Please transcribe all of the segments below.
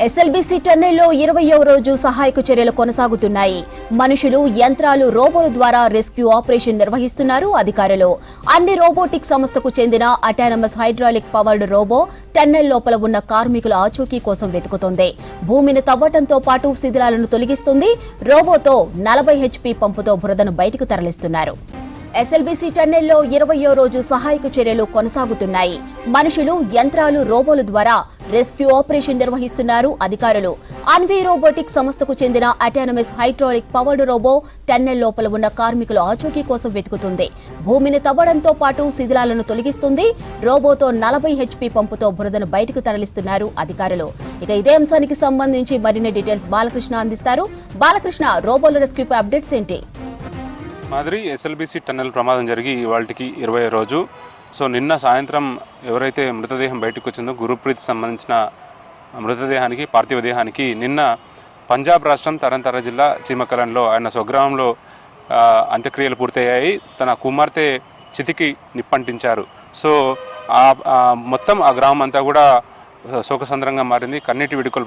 SLBC టన్నెల్లో 20వ రోజు సహాయక చర్యలు కొనసాగుతున్నాయి. మనుషులు, యంత్రాలు, రోబోల ద్వారా రెస్క్యూ ఆపరేషన్ నిర్వహిస్తున్నారు అధికారులు. అన్ని రోబోటిక్ సంస్థకు చెందిన autonomous hydraulic powered robo tunnel లోపల ఉన్న కార్మికుల ఆచూకీ కోసం వెతుకుతోంది. భూమిని తవ్వటంతో పాటు శిథిలాలను తొలగిస్తుంది. రోబోతో 40 HP పంపుతో బురదను బయటకు తరలిస్తున్నారు. ఎస్ఎల్బీసీ టన్నెల్లో 20వ రోజు సహాయక చర్యలు కొనసాగుతున్నాయి. మనుషులు, యంత్రాలు, రోబోల ద్వారా రెస్క్యూ ఆపరేషన్ నిర్వహిస్తున్నారు అధికారులు. అన్వీ రోబోటిక్ సంస్థకు చెందిన autonomous hydraulic powered robo tunnel లోపల ఉన్న కార్మికుల ఆచూకీ కోసం వెతుకుతుంది. భూమిని తవ్వడంతో పాటు శిథిలాలను తొలగిస్తుంది. రోబోతో 40 HP పంపుతో బురదను బయటకు తరలిస్తున్నారు అధికారులు. ఇక ఇదే అంశానికి సంబంధించి మరిన్ని డీటెయిల్స్ బాలకృష్ణ అందిస్తారు. బాలకృష్ణ, రోబోల రెస్క్యూపై అప్డేట్స్ ఏంటి? మాదిరి ఎస్ఎల్బీసీ టన్నెల్ ప్రమాదం జరిగి ఇవాళకి 20వ రోజు. సో నిన్న సాయంత్రం ఎవరైతే మృతదేహం బయటకు వచ్చిందో గురుప్రీత్ సంబంధించిన మృతదేహానికి, పార్థివ దేహానికి నిన్న పంజాబ్ రాష్ట్రం తరంతర జిల్లా చీమకలంలో ఆయన స్వగ్రామంలో అంత్యక్రియలు పూర్తయ్యాయి. తన కుమార్తె చితికి నిప్పంటించారు. సో మొత్తం ఆ గ్రామం అంతా కూడా శోకసంద్రంగా మారింది. కన్నీటి విడుకలు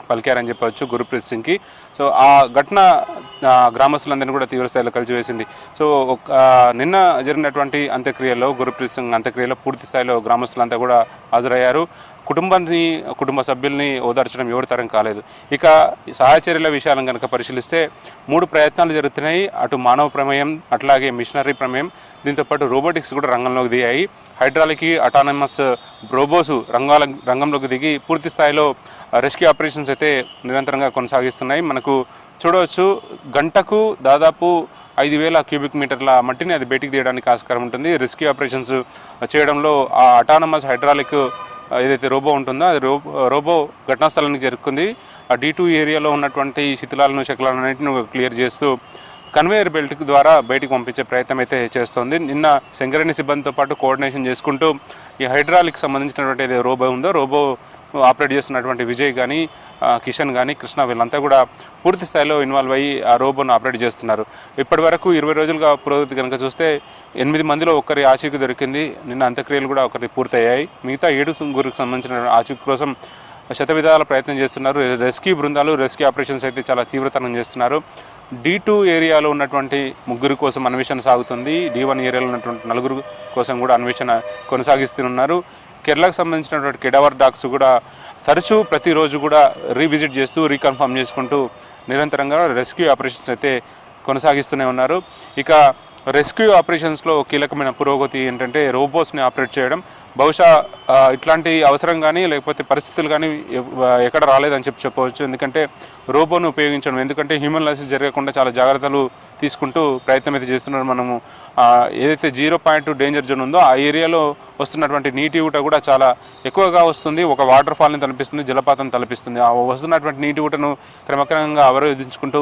పలికారని చెప్పవచ్చు గురుప్రీత్ సింగ్కి. సో ఆ ఘటన గ్రామస్తులందరినీ కూడా తీవ్రస్థాయిలో కలిసివేసింది. సో నిన్న జరిగినటువంటి అంత్యక్రియలో, గురుప్రీత్ సింగ్ అంత్యక్రియలో పూర్తి స్థాయిలో గ్రామస్తులంతా కూడా హాజరయ్యారు. కుటుంబ సభ్యుల్ని ఓదార్చడం ఎవరి తరం కాలేదు. ఇక సహాయ చర్యల విషయాలను కనుక పరిశీలిస్తే 3 ప్రయత్నాలు జరుగుతున్నాయి. అటు మానవ ప్రమేయం, అట్లాగే మిషనరీ ప్రమేయం, దీంతోపాటు రోబోటిక్స్ కూడా రంగంలోకి దిగాయి. హైడ్రాలిక్, అటానమస్ రోబోస్ రంగంలోకి దిగి పూర్తి స్థాయిలో రెస్క్యూ ఆపరేషన్స్ అయితే నిరంతరంగా కొనసాగిస్తున్నాయి. మనకు చూడవచ్చు, గంటకు దాదాపు 5,000 క్యూబిక్ మీటర్ల మట్టిని అది బయటికి తీయడానికి ఆస్కారం ఉంటుంది. రెస్క్యూ ఆపరేషన్స్ చేయడంలో ఆ అటానమస్ హైడ్రాలిక్ ఏదైతే రోబో ఉంటుందో అది రోబో ఘటనా స్థలానికి చేరుకుంది. ఆ D2 ఏరియాలో ఉన్నటువంటి శిథిలాలను, శకలాలన్నింటిని క్లియర్ చేస్తూ కన్వేయర్ బెల్ట్ ద్వారా బయటికి పంపించే ప్రయత్నం అయితే చేస్తోంది. నిన్న సింగరేణి సిబ్బందితో పాటు కోఆర్డినేషన్ చేసుకుంటూ ఈ హైడ్రాలిక్ సంబంధించినటువంటి ఏదైతే రోబో ఉందో, రోబో ఆపరేట్ చేస్తున్నటువంటి విజయ్ కానీ, కిషన్ కానీ, కృష్ణ, వీళ్ళంతా కూడా పూర్తి స్థాయిలో ఇన్వాల్వ్ అయ్యి ఆ రోబోను ఆపరేట్ చేస్తున్నారు. ఇప్పటి వరకు 20 రోజులుగా పురోగతి కనుక చూస్తే 8 మందిలో ఒకరి ఆచూకీ దొరికింది. నిన్న అంత్యక్రియలు కూడా ఒకరి పూర్తయ్యాయి. మిగతా 7 గురికి సంబంధించిన ఆచూకీ కోసం శతవిధాల ప్రయత్నం చేస్తున్నారు. రెస్క్యూ బృందాలు రెస్క్యూ ఆపరేషన్స్ అయితే చాలా తీవ్రతరం చేస్తున్నారు. D2 ఏరియాలో ఉన్నటువంటి 3 కోసం అన్వేషణ సాగుతుంది. D1 ఏరియాలో ఉన్నటువంటి 4 కోసం కూడా అన్వేషణ కొనసాగిస్తున్నారు. కేరళకు సంబంధించినటువంటి కెడావర్ డాగ్స్ కూడా తరచూ ప్రతిరోజు కూడా రీవిజిట్ చేస్తూ, రీకన్ఫర్మ్ చేసుకుంటూ నిరంతరంగా రెస్క్యూ ఆపరేషన్స్ అయితే కొనసాగిస్తూనే ఉన్నారు. ఇక రెస్క్యూ ఆపరేషన్స్లో కీలకమైన పురోగతి ఏంటంటే రోబోస్ని ఆపరేట్ చేయడం. బహుశా ఇట్లాంటి అవసరం కానీ లేకపోతే పరిస్థితులు కానీ ఎక్కడ రాలేదని చెప్పవచ్చు. ఎందుకంటే రోబోను ఉపయోగించడం, ఎందుకంటే హ్యూమన్ లాసెస్ జరగకుండా చాలా జాగ్రత్తలు తీసుకుంటూ ప్రయత్నం అయితే చేస్తున్నారు. మనము ఏదైతే 0 డేంజర్ జోన్ ఉందో ఆ ఏరియాలో వస్తున్నటువంటి నీటి ఊట కూడా చాలా ఎక్కువగా వస్తుంది. ఒక వాటర్ ఫాల్ని తలపిస్తుంది, జలపాతం తలపిస్తుంది. ఆ వస్తున్నటువంటి నీటి ఊటను క్రమక్రమంగా అవరోధించుకుంటూ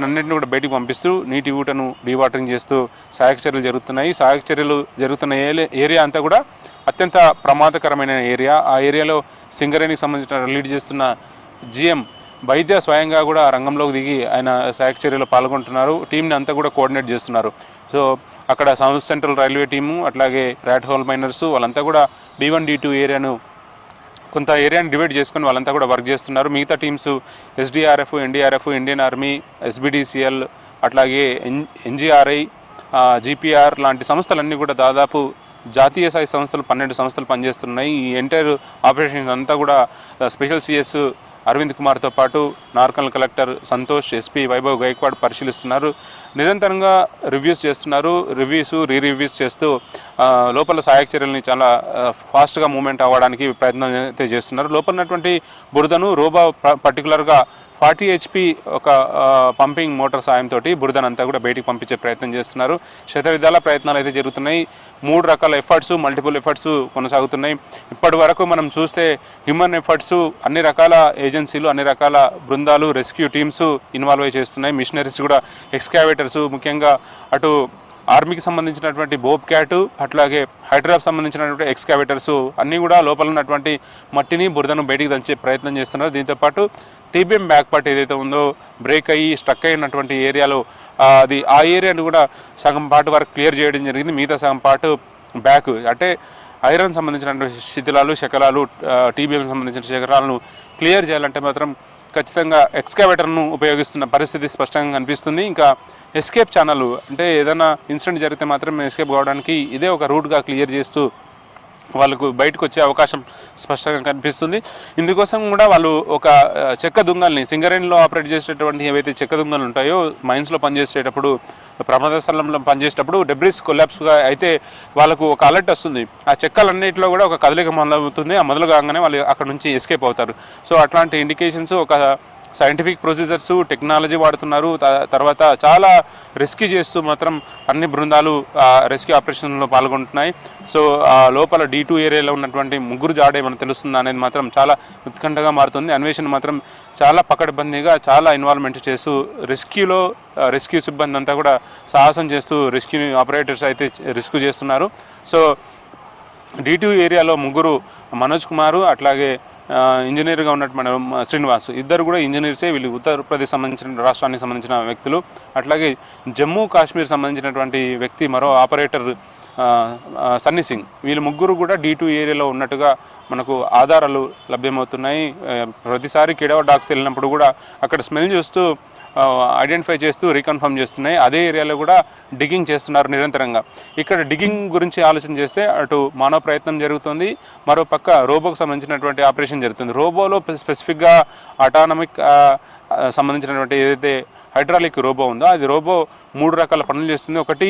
అన్నింటిని కూడా బయటికి పంపిస్తూ నీటి ఊటను డీవాటరింగ్ చేస్తూ సహాయక చర్యలు జరుగుతున్నాయి. సహాయక చర్యలు జరుగుతున్న ఏరియా అంతా కూడా అత్యంత ప్రమాదకరమైన ఏరియా. ఆ ఏరియాలో సింగరేణికి సంబంధించిన లీడ్ చేస్తున్న GM వైద్య స్వయంగా కూడా రంగంలోకి దిగి ఆయన సహాయక చర్యలో పాల్గొంటున్నారు. టీంని అంతా కూడా కోఆర్డినేట్ చేస్తున్నారు. సో అక్కడ సౌత్ సెంట్రల్ రైల్వే టీము, అట్లాగే ర్యాట్ హోల్ మైనర్స్, వాళ్ళంతా కూడా D1, D2 ఏరియాను కొంత ఏరియాని డివైడ్ చేసుకుని వాళ్ళంతా కూడా వర్క్ చేస్తున్నారు. మిగతా teams SDRF, NDRF, Indian army, SBDCL, అట్లాగే NGRI, GPR లాంటి సంస్థలన్నీ కూడా దాదాపు జాతీయ స్థాయి సంస్థలు 12 సంస్థలు పనిచేస్తున్నాయి. ఈ ఎంటైర్ ఆపరేషన్ అంతా కూడా స్పెషల్ CS అరవింద్ కుమార్తో పాటు నార్కల్ కలెక్టర్ సంతోష్, SP వైభవ్ గైక్వాడ్ పరిశీలిస్తున్నారు. నిరంతరంగా రివ్యూస్ చేస్తున్నారు. రీరివ్యూస్ చేస్తూ లోపల సహాయక చర్యలని చాలా ఫాస్ట్గా మూవ్మెంట్ అవ్వడానికి ప్రయత్నం అయితే చేస్తున్నారు. లోపల ఉన్నటువంటి బురదను రోబో పర్టికులర్గా 40 HP ఒక పంపింగ్ మోటార్ సాయంతో బురదనంతా కూడా బయటికి పంపించే ప్రయత్నం చేస్తున్నారు. శతవిధాల ప్రయత్నాలు అయితే జరుగుతున్నాయి. 3 రకాల ఎఫర్ట్స్, మల్టిపుల్ ఎఫర్ట్స్ కొనసాగుతున్నాయి. ఇప్పటి వరకు మనం చూస్తే హ్యూమన్ ఎఫర్ట్స్ అన్ని రకాల ఏజెన్సీలు, అన్ని రకాల బృందాలు, రెస్క్యూ టీమ్స్ ఇన్వాల్వ్ అయి చేస్తున్నాయి. మిషనరీస్ కూడా, ఎక్స్కావేటర్స్, ముఖ్యంగా అటు ఆర్మీకి సంబంధించినటువంటి బోబ్ క్యాట్, అట్లాగే హైడ్రాప్ సంబంధించినటువంటి ఎక్స్కావేటర్స్ అన్నీ కూడా లోపల ఉన్నటువంటి మట్టిని, బురదను బయటికి దంచే ప్రయత్నం చేస్తున్నారు. దీంతోపాటు TBM బ్యాక్ పార్ట్ ఏదైతే ఉందో బ్రేక్ అయ్యి స్ట్రక్ అయినటువంటి ఏరియాలో ఆ ఏరియాను కూడా సగం పార్ట్ వరకు క్లియర్ చేయడం జరిగింది. మిగతా సగం పార్ట్ బ్యాక్ అంటే ఐరన్ సంబంధించినటువంటి శిథిలాలు శకలాలు టీబీఎం సంబంధించిన శకలాలను క్లియర్ చేయాలంటే మాత్రం ఖచ్చితంగా ఎక్స్కవేటర్ను ఉపయోగిస్తున్న పరిస్థితి స్పష్టంగా కనిపిస్తుంది. ఇంకా ఎస్కేప్ ఛానల్ అంటే ఏదైనా ఇన్సిడెంట్ జరిగితే మాత్రం ఎస్కేప్ కావడానికి ఇదే ఒక రూట్గా క్లియర్ చేస్తూ వాళ్ళకు బయటకు వచ్చే అవకాశం స్పష్టంగా కనిపిస్తుంది. ఇందుకోసం కూడా వాళ్ళు ఒక చెక్క దుంగల్ని సింగరేణిలో ఆపరేట్ చేసేటటువంటి ఏవైతే చెక్క దుంగలు ఉంటాయో మైన్స్లో పనిచేసేటప్పుడు ప్రమాద స్థలంలో పనిచేసేటప్పుడు డెబ్రిస్ కొలాప్స్గా అయితే వాళ్ళకు ఒక అలర్ట్ వస్తుంది. ఆ చెక్కలన్నింటిలో కూడా ఒక కదలిక మొదలవుతుంది. ఆ మొదలు కాగానే వాళ్ళు అక్కడ నుంచి ఎస్కేప్ అవుతారు. సో అట్లాంటి ఇండికేషన్స్ ఒక సైంటిఫిక్ ప్రొసీజర్స్ టెక్నాలజీ వాడుతున్నారు. తర్వాత చాలా రెస్క్యూ చేస్తూ మాత్రం అన్ని బృందాలు రెస్క్యూ ఆపరేషన్లో పాల్గొంటున్నాయి. సో ఆ లోపల D2 ఏరియాలో ఉన్నటువంటి ముగ్గురు జాడే మనకు తెలుస్తుందా అనేది మాత్రం చాలా ఉత్కంఠగా మారుతుంది. అన్వేషణ మాత్రం చాలా పకడ్బందీగా చాలా ఇన్వాల్వ్మెంట్ చేస్తూ రెస్క్యూ సిబ్బంది అంతా కూడా సాహసం చేస్తూ రెస్క్యూ ఆపరేటర్స్ అయితే రెస్క్యూ చేస్తున్నారు. సో D2 ఏరియాలో ముగ్గురు మనోజ్ కుమారు అట్లాగే ఇంజనీర్గా ఉన్నట్టు మన శ్రీనివాస్ ఇద్దరు కూడా ఇంజనీర్సే. వీళ్ళు ఉత్తరప్రదేశ్ సంబంధించిన రాష్ట్రానికి సంబంధించిన వ్యక్తులు. అట్లాగే జమ్మూ కాశ్మీర్ సంబంధించినటువంటి వ్యక్తి మరో ఆపరేటర్ సన్నీ సింగ్. వీళ్ళు ముగ్గురు కూడా D2 ఏరియాలో ఉన్నట్టుగా మనకు ఆధారాలు లభ్యమవుతున్నాయి. ప్రతిసారి కిడవ డాగ్స్ వెళ్ళినప్పుడు కూడా అక్కడ స్మెల్ చూస్తూ ఐడెంటిఫై చేస్తూ రీకన్ఫర్మ్ చేస్తున్నాయి. అదే ఏరియాలో కూడా డిగ్గింగ్ చేస్తున్నారు నిరంతరంగా. ఇక్కడ డిగ్గింగ్ గురించి ఆలోచన చేస్తే అటు మానవ ప్రయత్నం జరుగుతుంది, మరో పక్క రోబోకు సంబంధించినటువంటి ఆపరేషన్ జరుగుతుంది. రోబోలో స్పెసిఫిక్గా అటానమిక్ సంబంధించినటువంటి ఏదైతే హైడ్రాలిక్ రోబో ఉందో అది రోబో 3 రకాల పనులు చేస్తుంది. ఒకటి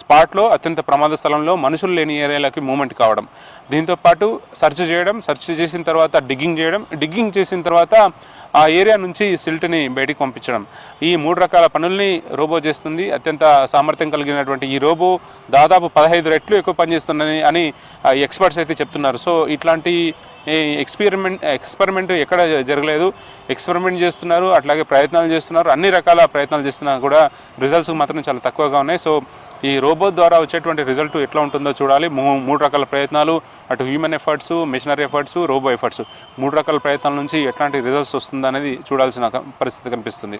స్పాట్లో అత్యంత ప్రమాద స్థలంలో మనుషులు లేని ఏరియాలకి మూవ్మెంట్ కావడం, దీంతోపాటు సెర్చ్ చేసిన తర్వాత డిగ్గింగ్ చేసిన తర్వాత ఆ ఏరియా నుంచి సిల్ట్ని బయటికి పంపించడం. ఈ 3 రకాల పనుల్ని రోబో చేస్తుంది. అత్యంత సామర్థ్యం కలిగినటువంటి ఈ రోబో దాదాపు 15 రెట్లు ఎక్కువ పనిచేస్తుందని అని ఎక్స్పర్ట్స్ అయితే చెప్తున్నారు. సో ఇట్లాంటి ఎక్స్పెరిమెంట్ ఎక్కడ జరగలేదు. ఎక్స్పెరిమెంట్ చేస్తున్నారు, అట్లాగే ప్రయత్నాలు చేస్తున్నారు. అన్ని రకాల ప్రయత్నాలు చేస్తున్నా కూడా రిజల్ట్స్ మాత్రం చాలా తక్కువగా ఉన్నాయి. సో ఈ రోబో ద్వారా వచ్చేటువంటి రిజల్ట్ ఎట్లా ఉంటుందో చూడాలి. 3 రకాల ప్రయత్నాలు, అటు human efforts, machinery efforts, robo efforts, 3 రకాల ప్రయత్నాల నుంచి ఎట్లాంటి రిజల్ట్స్ వస్తుందనేది చూడాల్సిన పరిస్థితి కనిపిస్తుంది.